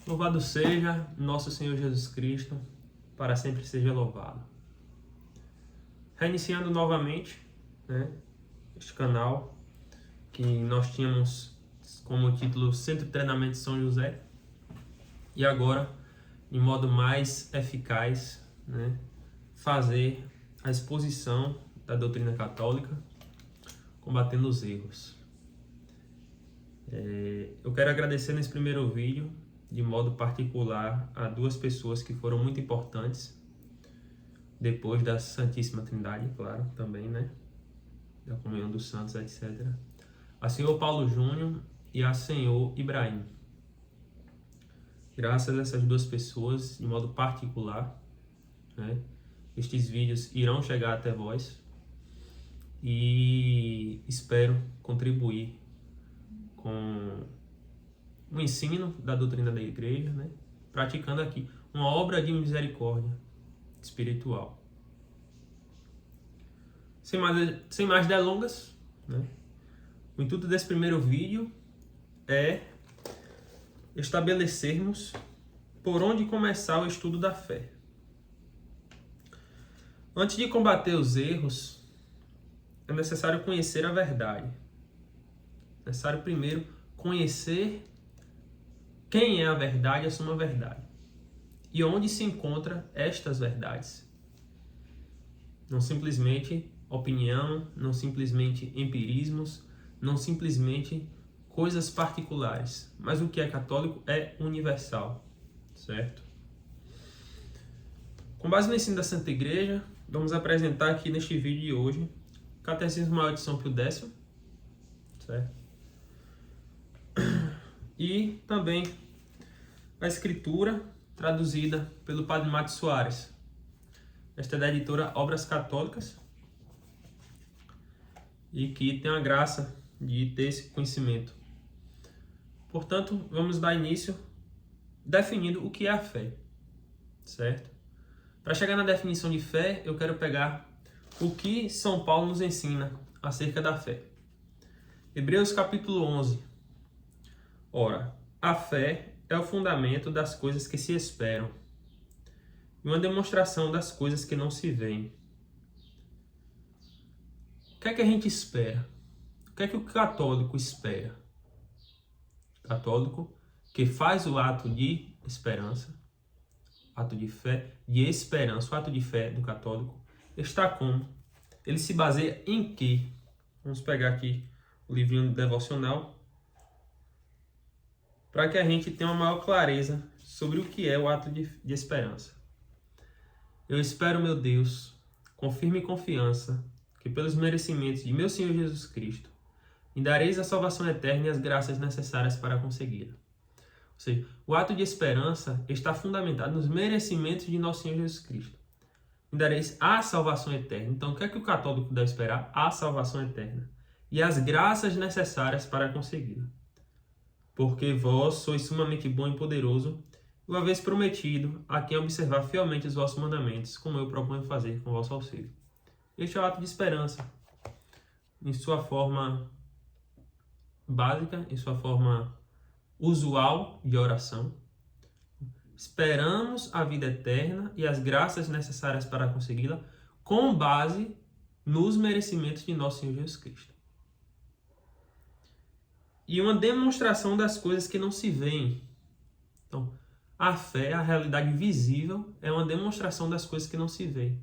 Louvado seja nosso Senhor Jesus Cristo, para sempre seja louvado. Reiniciando novamente, este canal que nós tínhamos como título Centro de Treinamento de São José, e agora, em modo mais eficaz, fazer a exposição da doutrina católica, combatendo os erros. Eu quero agradecer nesse primeiro vídeo, de modo particular, a duas pessoas que foram muito importantes, depois da Santíssima Trindade, claro, também, da comunhão dos santos, etc. A Senhor Paulo Júnior e a Senhor Ibrahim. Graças a essas duas pessoas, de modo particular, estes vídeos irão chegar até vós e espero contribuir com o ensino da doutrina da igreja, praticando aqui uma obra de misericórdia espiritual. Sem mais delongas, o intuito desse primeiro vídeo é estabelecermos por onde começar o estudo da fé. Antes de combater os erros, é necessário conhecer a verdade. É necessário primeiro conhecer quem é a verdade e a suma verdade. E onde se encontram estas verdades. Não simplesmente opinião, não simplesmente empirismos, não simplesmente coisas particulares. Mas o que é católico é universal, certo? Com base no ensino da Santa Igreja, vamos apresentar aqui neste vídeo de hoje o Catecismo Maior de São Pio X, certo? E também a escritura traduzida pelo Padre Márcio Soares. Esta é da editora Obras Católicas e que tem a graça de ter esse conhecimento. Portanto, vamos dar início definindo o que é a fé, certo? Para chegar na definição de fé, eu quero pegar o que São Paulo nos ensina acerca da fé. Hebreus capítulo 11. Ora, a fé é o fundamento das coisas que se esperam e uma demonstração das coisas que não se veem. O que é que a gente espera? O que é que o católico espera? O católico que faz o ato de esperança, ato de fé, de esperança, o ato de fé do católico, está como? Ele se baseia em quê? Vamos pegar aqui o livrinho devocional, para que a gente tenha uma maior clareza sobre o que é o ato de esperança. Eu espero, meu Deus, com firme confiança, que pelos merecimentos de meu Senhor Jesus Cristo, me dareis a salvação eterna e as graças necessárias para consegui-la. Ou seja, o ato de esperança está fundamentado nos merecimentos de nosso Senhor Jesus Cristo. Me dareis a salvação eterna. Então, o que é que o católico deve esperar? A salvação eterna. E as graças necessárias para consegui-la. Porque vós sois sumamente bom e poderoso, e uma vez prometido a quem observar fielmente os vossos mandamentos, como eu proponho fazer com o vosso auxílio. Este é o ato de esperança, em sua forma básica, em sua forma usual de oração. Esperamos a vida eterna e as graças necessárias para consegui-la, com base nos merecimentos de nosso Senhor Jesus Cristo. E uma demonstração das coisas que não se veem. Então, a fé, a realidade visível, é uma demonstração das coisas que não se veem.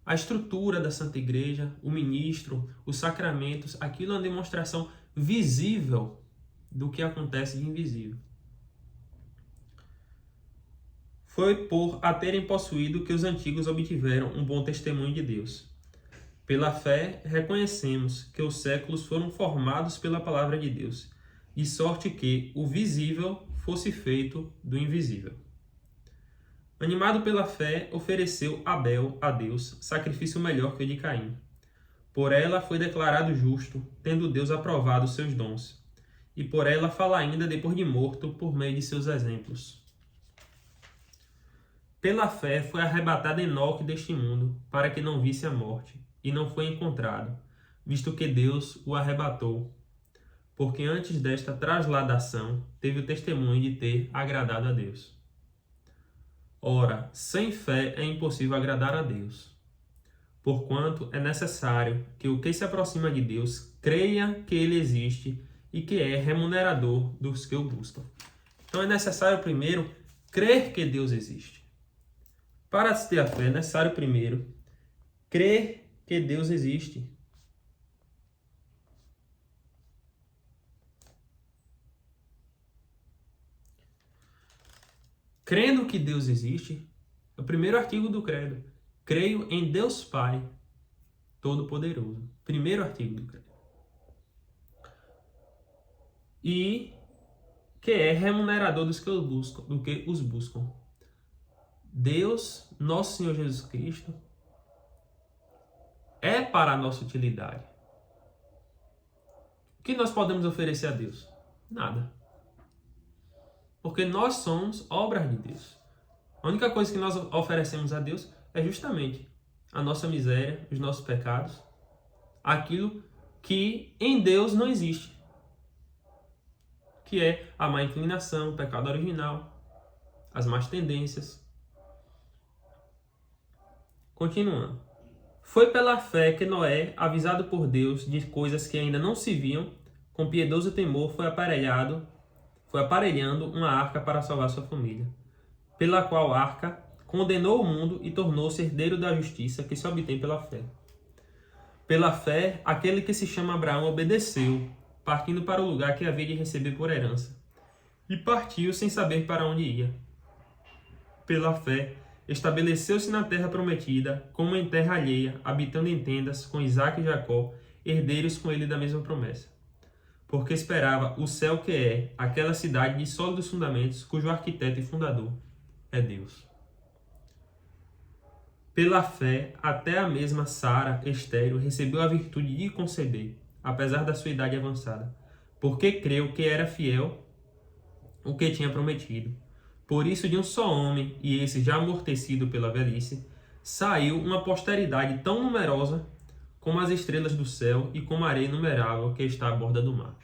A estrutura da Santa Igreja, o ministro, os sacramentos, aquilo é uma demonstração visível do que acontece de invisível. Foi por a terem possuído que os antigos obtiveram um bom testemunho de Deus. Pela fé, reconhecemos que os séculos foram formados pela palavra de Deus, de sorte que o visível fosse feito do invisível. Animado pela fé, ofereceu Abel a Deus sacrifício melhor que o de Caim. Por ela foi declarado justo, tendo Deus aprovado os seus dons. E por ela fala ainda depois de morto, por meio de seus exemplos. Pela fé foi arrebatado Enoque deste mundo, para que não visse a morte, e não foi encontrado, visto que Deus o arrebatou. porque antes desta trasladação teve o testemunho de ter agradado a Deus. Ora, sem fé é impossível agradar a Deus, porquanto é necessário que o que se aproxima de Deus creia que Ele existe e que é remunerador dos que o buscam. Então é necessário primeiro crer que Deus existe. Para se ter a fé é necessário primeiro crer que Deus existe. Crendo que Deus existe, é o primeiro artigo do credo. Creio em Deus Pai Todo-Poderoso. Primeiro artigo do credo. E que é remunerador dos que os buscam. Deus, nosso Senhor Jesus Cristo, é para a nossa utilidade. O que nós podemos oferecer a Deus? Nada. Porque nós somos obras de Deus. A única coisa que nós oferecemos a Deus é justamente a nossa miséria, os nossos pecados, aquilo que em Deus não existe, que é a má inclinação, o pecado original, as más tendências. Continuando. Foi pela fé que Noé, avisado por Deus de coisas que ainda não se viam, com piedoso temor foi aparelhando uma arca para salvar sua família, pela qual arca condenou o mundo e tornou-se herdeiro da justiça que se obtém pela fé. Pela fé, aquele que se chama Abraão obedeceu, partindo para o lugar que havia de receber por herança, e partiu sem saber para onde ia. Pela fé, estabeleceu-se na terra prometida, como em terra alheia, habitando em tendas com Isaque e Jacó, herdeiros com ele da mesma promessa. Porque esperava o céu que é aquela cidade de sólidos fundamentos, cujo arquiteto e fundador é Deus. Pela fé, até a mesma Sara, estéril, recebeu a virtude de conceber, apesar da sua idade avançada, porque creu que era fiel o que tinha prometido. Por isso, de um só homem, e esse já amortecido pela velhice, saiu uma posteridade tão numerosa como as estrelas do céu e como a areia inumerável que está à borda do mar.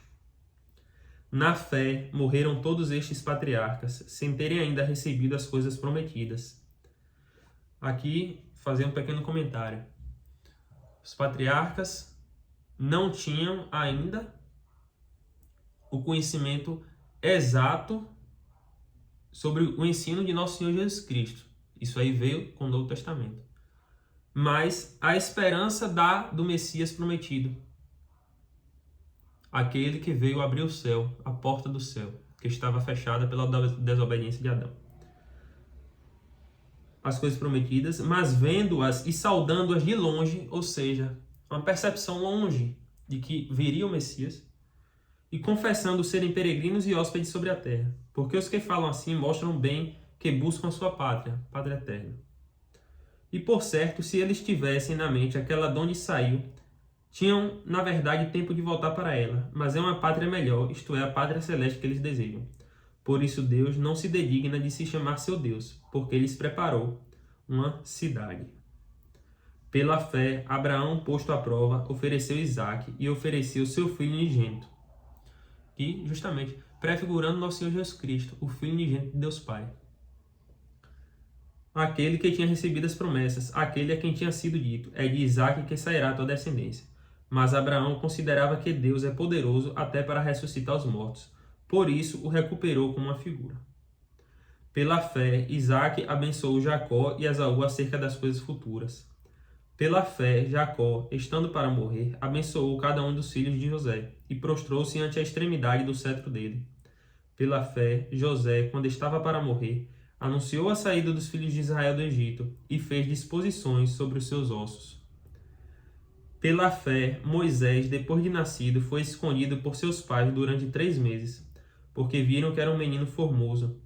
Na fé, morreram todos estes patriarcas, sem terem ainda recebido as coisas prometidas. Aqui, fazer um pequeno comentário. Os patriarcas não tinham ainda o conhecimento exato sobre o ensino de nosso Senhor Jesus Cristo. Isso aí veio com o Novo Testamento. Mas a esperança do Messias prometido. Aquele que veio abrir o céu, a porta do céu, que estava fechada pela desobediência de Adão. As coisas prometidas, mas vendo-as e saudando-as de longe, ou seja, uma percepção longe de que viria o Messias, e confessando serem peregrinos e hóspedes sobre a terra. Porque os que falam assim mostram bem que buscam a sua pátria eterna. E por certo, se eles tivessem na mente aquela de onde saiu, tinham, na verdade, tempo de voltar para ela, mas é uma pátria melhor, isto é, a pátria celeste que eles desejam. Por isso Deus não se dedigna de se chamar seu Deus, porque lhes preparou uma cidade. Pela fé, Abraão, posto à prova, ofereceu Isaque e ofereceu seu filho unigênito, que, justamente, prefigurando nosso Senhor Jesus Cristo, o Filho unigênito de Deus Pai. Aquele que tinha recebido as promessas, aquele a quem tinha sido dito, é de Isaque que sairá a tua descendência. Mas Abraão considerava que Deus é poderoso até para ressuscitar os mortos. Por isso o recuperou como uma figura. Pela fé, Isaque abençoou Jacó e Esaú acerca das coisas futuras. Pela fé, Jacó, estando para morrer, abençoou cada um dos filhos de José e prostrou-se ante a extremidade do cetro dele. Pela fé, José, quando estava para morrer, anunciou a saída dos filhos de Israel do Egito e fez disposições sobre os seus ossos. Pela fé, Moisés, depois de nascido, foi escondido por seus pais durante 3 meses, porque viram que era um menino formoso,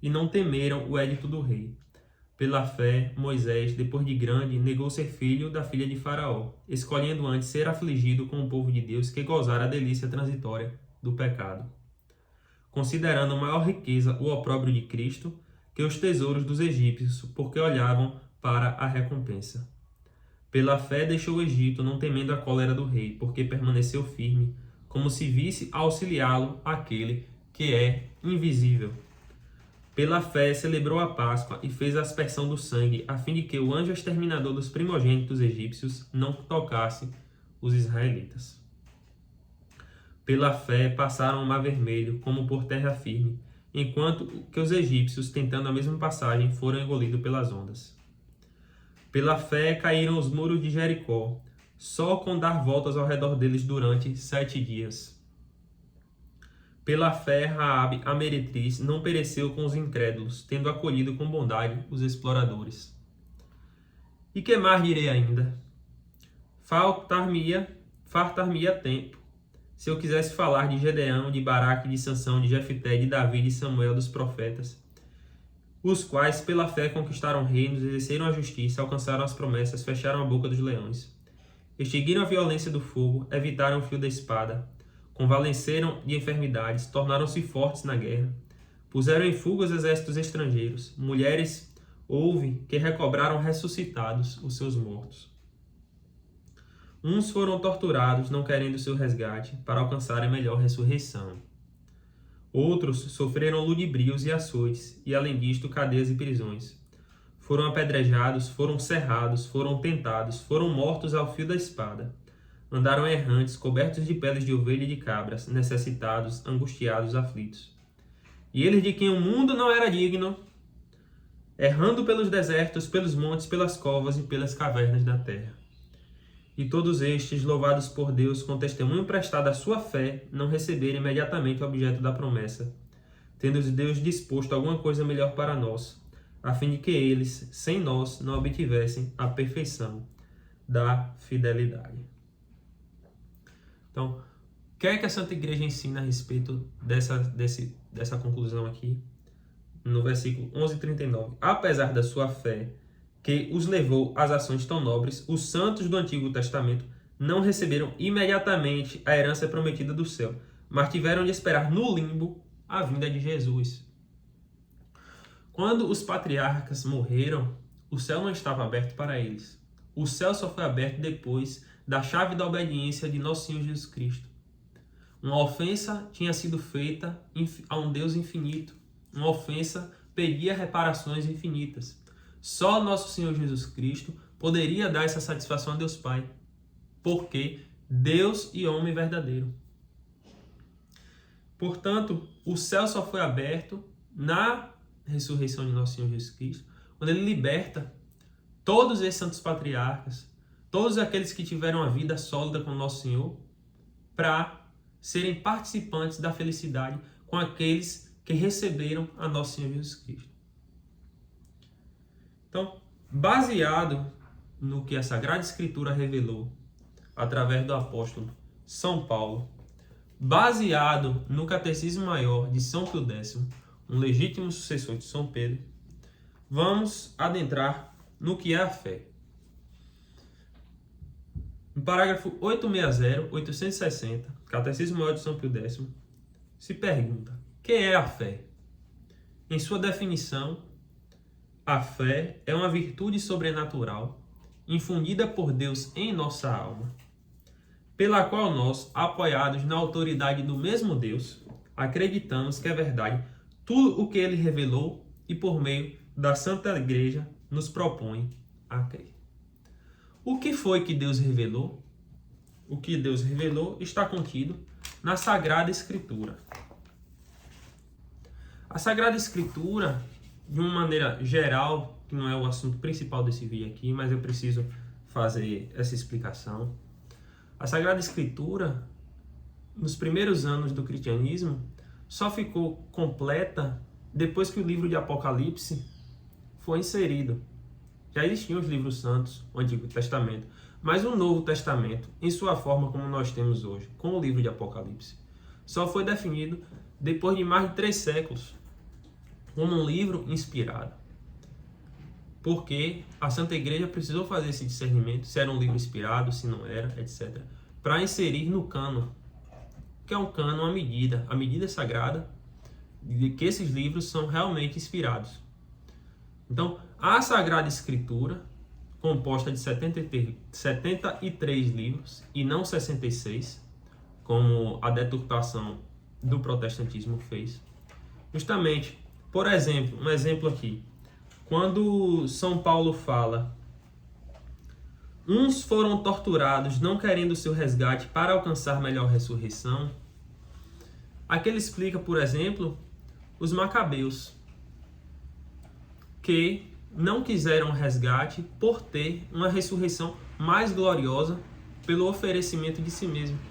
e não temeram o édito do rei. Pela fé, Moisés, depois de grande, negou ser filho da filha de Faraó, escolhendo antes ser afligido com o povo de Deus que gozara a delícia transitória do pecado, considerando maior riqueza o opróbrio de Cristo que os tesouros dos egípcios, porque olhavam para a recompensa. Pela fé deixou o Egito, não temendo a cólera do rei, porque permaneceu firme, como se visse auxiliá-lo aquele que é invisível. Pela fé celebrou a Páscoa e fez a aspersão do sangue, a fim de que o anjo exterminador dos primogênitos egípcios não tocasse os israelitas. Pela fé passaram o Mar Vermelho como por terra firme, enquanto que os egípcios, tentando a mesma passagem, foram engolidos pelas ondas. Pela fé caíram os muros de Jericó, só com dar voltas ao redor deles durante 7 dias. Pela fé, Raabe, a meretriz, não pereceu com os incrédulos, tendo acolhido com bondade os exploradores. E que mais direi ainda? Fartar-me-ia tempo, se eu quisesse falar de Gedeão, de Baraque, de Sansão, de Jefté, de Davi, de Samuel, dos profetas, os quais pela fé conquistaram reinos, exerceram a justiça, alcançaram as promessas, fecharam a boca dos leões, extinguiram a violência do fogo, evitaram o fio da espada, convalesceram de enfermidades, tornaram-se fortes na guerra, puseram em fuga os exércitos estrangeiros, mulheres houve que recobraram ressuscitados os seus mortos. Uns foram torturados, não querendo seu resgate, para alcançarem melhor ressurreição. Outros sofreram ludibrios e açoites, e além disto, cadeias e prisões. Foram apedrejados, foram cerrados, foram tentados, foram mortos ao fio da espada. Andaram errantes, cobertos de peles de ovelha e de cabras, necessitados, angustiados, aflitos. E eles de quem o mundo não era digno, errando pelos desertos, pelos montes, pelas covas e pelas cavernas da terra. E todos estes, louvados por Deus, com testemunho prestado à sua fé, não receberam imediatamente o objeto da promessa, tendo Deus disposto alguma coisa melhor para nós, a fim de que eles, sem nós, não obtivessem a perfeição da fidelidade. Então, o que é que a Santa Igreja ensina a respeito dessa conclusão aqui? No versículo 11:39. Apesar da sua fé, que os levou às ações tão nobres, os santos do Antigo Testamento não receberam imediatamente a herança prometida do céu, mas tiveram de esperar no limbo a vinda de Jesus. Quando os patriarcas morreram, o céu não estava aberto para eles. O céu só foi aberto depois da chave da obediência de nosso Senhor Jesus Cristo. Uma ofensa tinha sido feita a um Deus infinito. Uma ofensa pedia reparações infinitas. Só nosso Senhor Jesus Cristo poderia dar essa satisfação a Deus Pai, porque Deus e homem verdadeiro. Portanto, o céu só foi aberto na ressurreição de nosso Senhor Jesus Cristo, quando ele liberta todos esses santos patriarcas, todos aqueles que tiveram a vida sólida com nosso Senhor, para serem participantes da felicidade com aqueles que receberam a nosso Senhor Jesus Cristo. Então, baseado no que a Sagrada Escritura revelou através do apóstolo São Paulo, baseado no Catecismo Maior de São Pio X, um legítimo sucessor de São Pedro, vamos adentrar no que é a fé. No parágrafo 860, Catecismo Maior de São Pio X, se pergunta: o que é a fé? Em sua definição, a fé é uma virtude sobrenatural infundida por Deus em nossa alma, pela qual nós, apoiados na autoridade do mesmo Deus, acreditamos que é verdade tudo o que ele revelou e por meio da Santa Igreja nos propõe a crer. O que foi que Deus revelou? O que Deus revelou está contido na Sagrada Escritura. A Sagrada Escritura, de uma maneira geral, que não é o assunto principal desse vídeo aqui, mas eu preciso fazer essa explicação. A Sagrada Escritura, nos primeiros anos do cristianismo, só ficou completa depois que o livro de Apocalipse foi inserido. Já existiam os livros santos, o Antigo Testamento, mas o Novo Testamento, em sua forma como nós temos hoje, com o livro de Apocalipse, só foi definido depois de mais de 3 séculos, como um livro inspirado. Porque a Santa Igreja precisou fazer esse discernimento, se era um livro inspirado, se não era, etc., para inserir no cânon, que é um cânon a medida sagrada de que esses livros são realmente inspirados. Então, a Sagrada Escritura, composta de 73 livros e não 66, como a deturpação do protestantismo fez. Justamente, por exemplo, um exemplo aqui, quando São Paulo fala: uns foram torturados não querendo seu resgate para alcançar melhor ressurreição. Aqui ele explica, por exemplo, os macabeus, que não quiseram resgate por ter uma ressurreição mais gloriosa pelo oferecimento de si mesmo.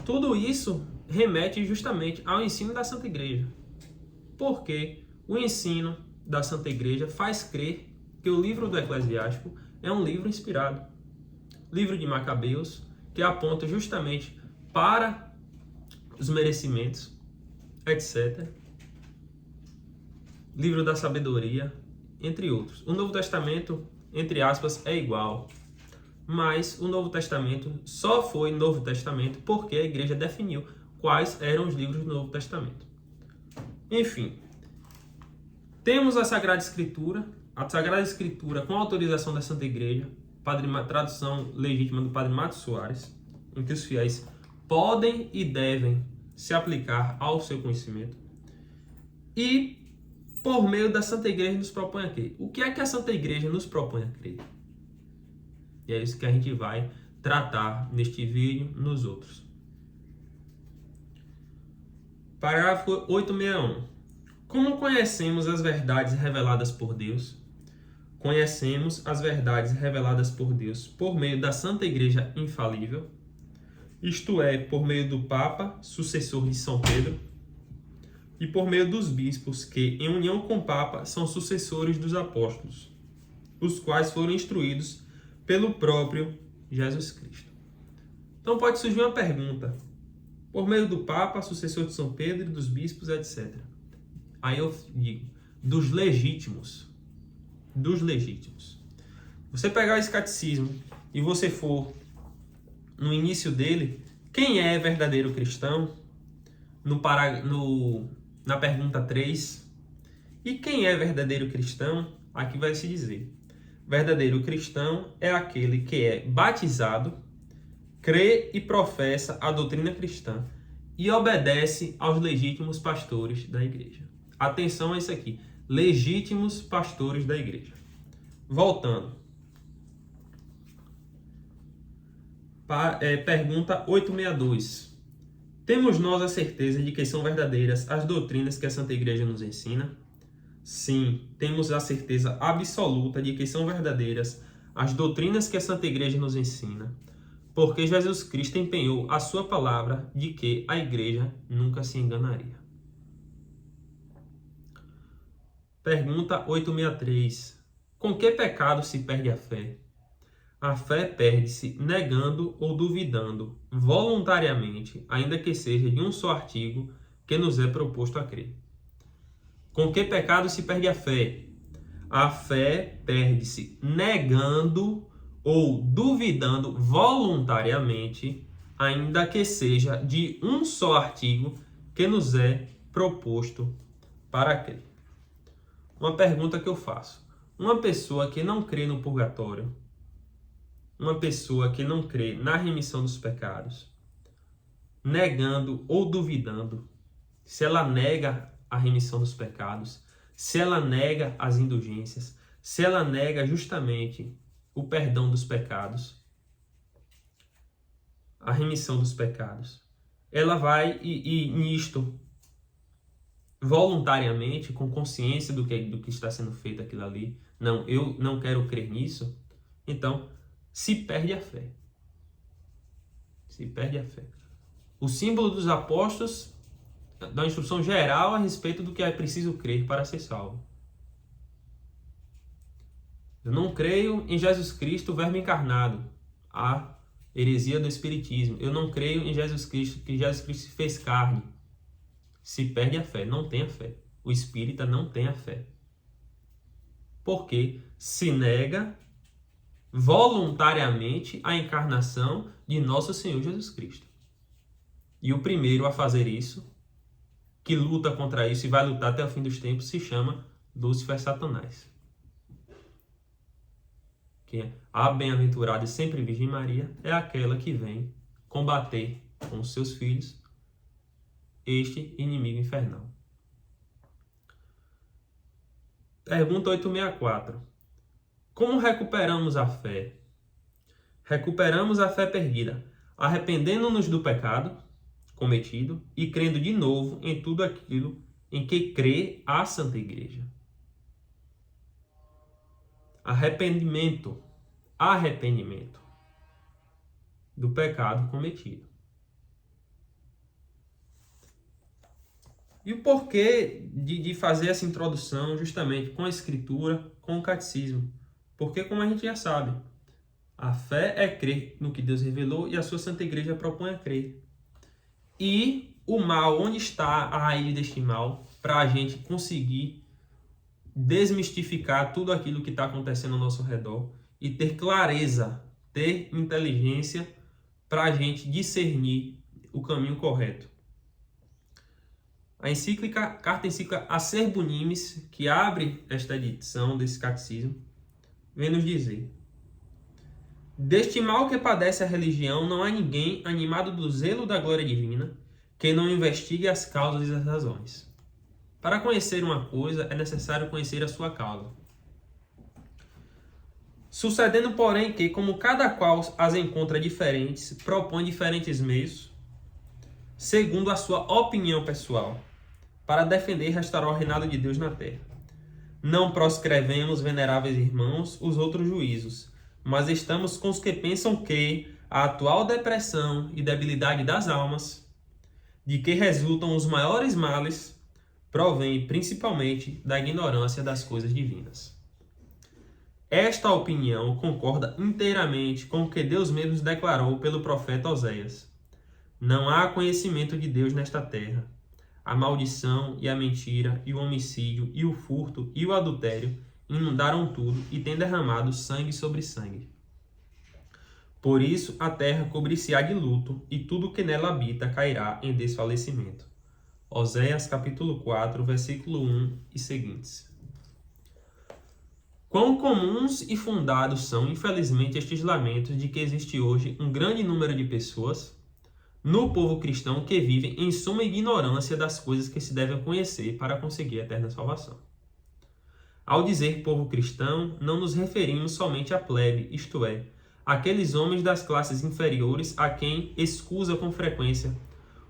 Tudo isso remete justamente ao ensino da Santa Igreja, porque o ensino da Santa Igreja faz crer que o livro do Eclesiástico é um livro inspirado. Livro de Macabeus, que aponta justamente para os merecimentos, etc. Livro da Sabedoria, entre outros. O Novo Testamento, entre aspas, é igual, mas o Novo Testamento só foi Novo Testamento porque a Igreja definiu quais eram os livros do Novo Testamento. Enfim, temos a Sagrada Escritura com autorização da Santa Igreja, tradução legítima do Padre Mato Soares, em que os fiéis podem e devem se aplicar ao seu conhecimento. E, por meio da Santa Igreja, nos propõe a crer. O que é que a Santa Igreja nos propõe a crer? E é isso que a gente vai tratar neste vídeo, nos outros. Parágrafo 861. Como conhecemos as verdades reveladas por Deus? Conhecemos as verdades reveladas por Deus por meio da Santa Igreja infalível, isto é, por meio do Papa, sucessor de São Pedro, e por meio dos bispos, que, em união com o Papa, são sucessores dos apóstolos, os quais foram instruídos pelo próprio Jesus Cristo. Então pode surgir uma pergunta: por meio do Papa, sucessor de São Pedro, e dos bispos, etc. Aí eu digo, dos legítimos. Você pegar esse catecismo e você for no início dele, quem é verdadeiro cristão? Na pergunta 3. E quem é verdadeiro cristão? Aqui vai se dizer: verdadeiro cristão é aquele que é batizado, crê e professa a doutrina cristã e obedece aos legítimos pastores da igreja. Atenção a isso aqui: legítimos pastores da igreja. Voltando. Pergunta 862. Temos nós a certeza de que são verdadeiras as doutrinas que a Santa Igreja nos ensina? Sim, temos a certeza absoluta de que são verdadeiras as doutrinas que a Santa Igreja nos ensina, porque Jesus Cristo empenhou a sua palavra de que a Igreja nunca se enganaria. Pergunta 863. Com que pecado se perde a fé? A fé perde-se negando ou duvidando voluntariamente, ainda que seja de um só artigo que nos é proposto a crer. Com que pecado se perde a fé? A fé perde-se negando ou duvidando voluntariamente, ainda que seja de um só artigo que nos é proposto para crer. Uma pergunta que eu faço: uma pessoa que não crê no purgatório, uma pessoa que não crê na remissão dos pecados, negando ou duvidando, se ela nega a remissão dos pecados, se ela nega as indulgências, se ela nega justamente o perdão dos pecados, a remissão dos pecados, ela vai e nisto, voluntariamente, com consciência do que está sendo feito aquilo ali, não, eu não quero crer nisso, então se perde a fé. Se perde a fé. O símbolo dos apóstolos dá uma instrução geral a respeito do que é preciso crer para ser salvo. Eu não creio em Jesus Cristo, o Verbo encarnado, a heresia do Espiritismo. Eu não creio em Jesus Cristo, que Jesus Cristo se fez carne. Se perde a fé, não tem a fé. O espírita não tem a fé. Porque se nega voluntariamente a encarnação de nosso Senhor Jesus Cristo. E o primeiro a fazer isso, que luta contra isso e vai lutar até o fim dos tempos, se chama Lúcifer Satanás. que a bem-aventurada e sempre Virgem Maria é aquela que vem combater com os seus filhos este inimigo infernal. Pergunta 864. Como recuperamos a fé? Recuperamos a fé perdida, arrependendo-nos do pecado cometido e crendo de novo em tudo aquilo em que crê a Santa Igreja. Arrependimento do pecado cometido. E o porquê de fazer essa introdução justamente com a Escritura, com o Catecismo? Porque, como a gente já sabe, a fé é crer no que Deus revelou e a sua Santa Igreja propõe a crer. E o mal, onde está a raiz deste mal, para a gente conseguir desmistificar tudo aquilo que está acontecendo ao nosso redor e ter clareza, ter inteligência para a gente discernir o caminho correto. A carta encíclica Acerbo Unimis, que abre esta edição desse catecismo, vem nos dizer: deste mal que padece a religião não há ninguém animado do zelo da glória divina que não investigue as causas e as razões. Para conhecer uma coisa é necessário conhecer a sua causa. Sucedendo, porém, que, como cada qual as encontra diferentes, propõe diferentes meios, segundo a sua opinião pessoal, para defender e restaurar o reinado de Deus na terra. Não proscrevemos, veneráveis irmãos, os outros juízos, mas estamos com os que pensam que a atual depressão e debilidade das almas, de que resultam os maiores males, provém principalmente da ignorância das coisas divinas. Esta opinião concorda inteiramente com o que Deus mesmo declarou pelo profeta Oséias. Não há conhecimento de Deus nesta terra. A maldição e a mentira e o homicídio e o furto e o adultério inundaram tudo e têm derramado sangue sobre sangue. Por isso a terra cobrir-se-á de luto e tudo que nela habita cairá em desfalecimento. Oséias capítulo 4, versículo 1 e seguintes. Quão comuns e fundados são, infelizmente, estes lamentos de que existe hoje um grande número de pessoas no povo cristão que vivem em suma ignorância das coisas que se devem conhecer para conseguir a eterna salvação. Ao dizer povo cristão, não nos referimos somente à plebe, isto é, aqueles homens das classes inferiores a quem escusa com frequência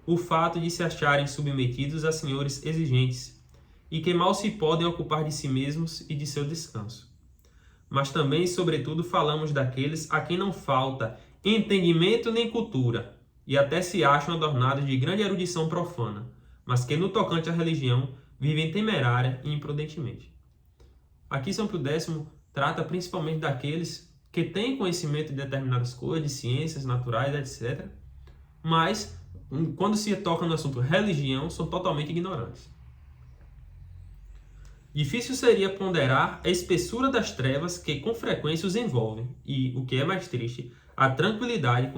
o fato de se acharem submetidos a senhores exigentes e que mal se podem ocupar de si mesmos e de seu descanso. Mas também, sobretudo, falamos daqueles a quem não falta entendimento nem cultura, e até se acham adornados de grande erudição profana, mas que no tocante à religião vivem temerária e imprudentemente. Aqui São Pio X trata principalmente daqueles que têm conhecimento de determinadas coisas, de ciências naturais, etc., mas quando se toca no assunto religião, são totalmente ignorantes. Difícil seria ponderar a espessura das trevas que com frequência os envolvem e, o que é mais triste, a tranquilidade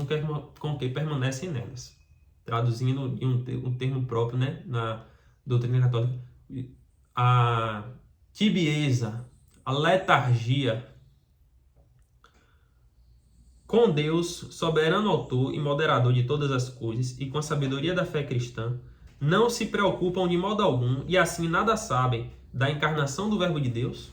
com que permanecem nelas. Traduzindo em um termo próprio, né, na doutrina católica, a tibieza, a letargia. Com Deus, soberano autor e moderador de todas as coisas, e com a sabedoria da fé cristã, não se preocupam de modo algum e assim nada sabem da encarnação do Verbo de Deus,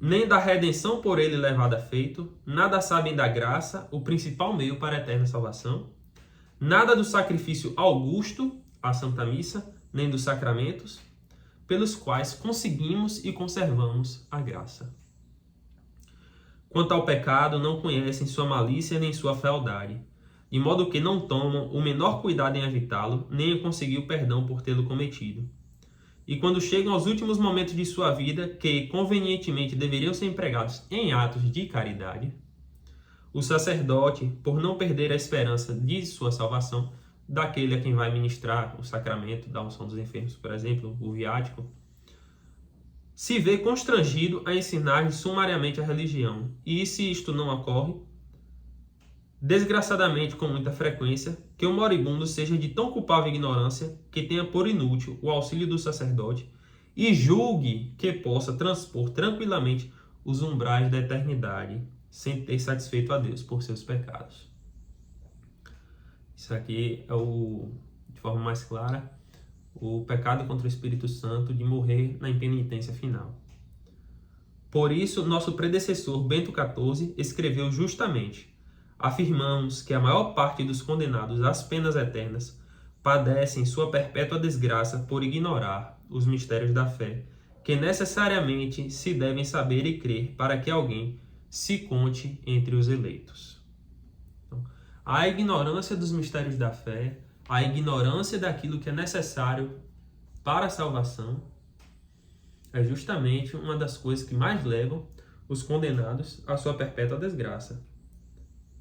nem da redenção por ele levada a feito, nada sabem da graça, o principal meio para a eterna salvação, nada do sacrifício augusto, a Santa Missa, nem dos sacramentos, pelos quais conseguimos e conservamos a graça. Quanto ao pecado, não conhecem sua malícia nem sua fealdade, de modo que não tomam o menor cuidado em evitá-lo, nem em conseguir o perdão por tê-lo cometido. E quando chegam aos últimos momentos de sua vida, que convenientemente deveriam ser empregados em atos de caridade, o sacerdote, por não perder a esperança de sua salvação, daquele a quem vai ministrar o sacramento da unção dos enfermos, por exemplo, o viático, se vê constrangido a ensinar sumariamente a religião. E se isto não ocorre, desgraçadamente com muita frequência, que o moribundo seja de tão culpável ignorância que tenha por inútil o auxílio do sacerdote e julgue que possa transpor tranquilamente os umbrais da eternidade sem ter satisfeito a Deus por seus pecados. Isso aqui é de forma mais clara, o pecado contra o Espírito Santo de morrer na impenitência final. Por isso, nosso predecessor Bento XIV escreveu justamente: afirmamos que a maior parte dos condenados às penas eternas padecem sua perpétua desgraça por ignorar os mistérios da fé, que necessariamente se devem saber e crer para que alguém se conte entre os eleitos. Então, a ignorância dos mistérios da fé, a ignorância daquilo que é necessário para a salvação, é justamente uma das coisas que mais levam os condenados à sua perpétua desgraça.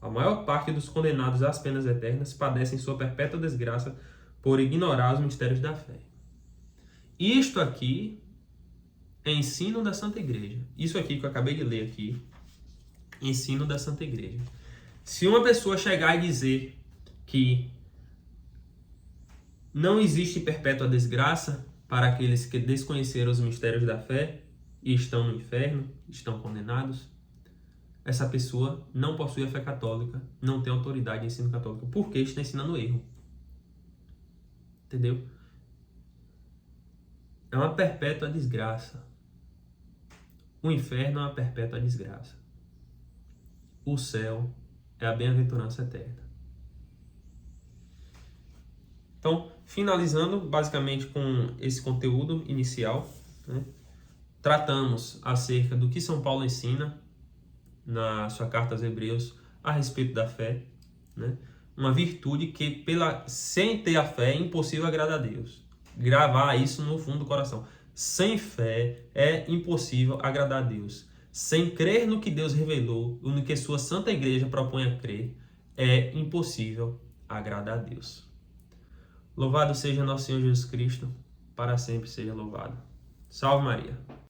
A maior parte dos condenados às penas eternas padecem sua perpétua desgraça por ignorar os mistérios da fé. Isto aqui é ensino da Santa Igreja. Isso aqui que eu acabei de ler aqui, ensino da Santa Igreja. Se uma pessoa chegar e dizer que não existe perpétua desgraça para aqueles que desconheceram os mistérios da fé e estão no inferno, estão condenados, essa pessoa não possui a fé católica, não tem autoridade de ensino católico, porque está ensinando erro. Entendeu? É uma perpétua desgraça. O inferno é uma perpétua desgraça. O céu é a bem-aventurança eterna. Então, finalizando basicamente com esse conteúdo inicial, né, tratamos acerca do que São Paulo ensina na sua carta aos Hebreus a respeito da fé, né, uma virtude que sem ter a fé é impossível agradar a Deus. Gravar isso no fundo do coração. Sem fé é impossível agradar a Deus. Sem crer no que Deus revelou, no que sua Santa Igreja propõe a crer, é impossível agradar a Deus. Louvado seja nosso Senhor Jesus Cristo, para sempre seja louvado. Salve Maria!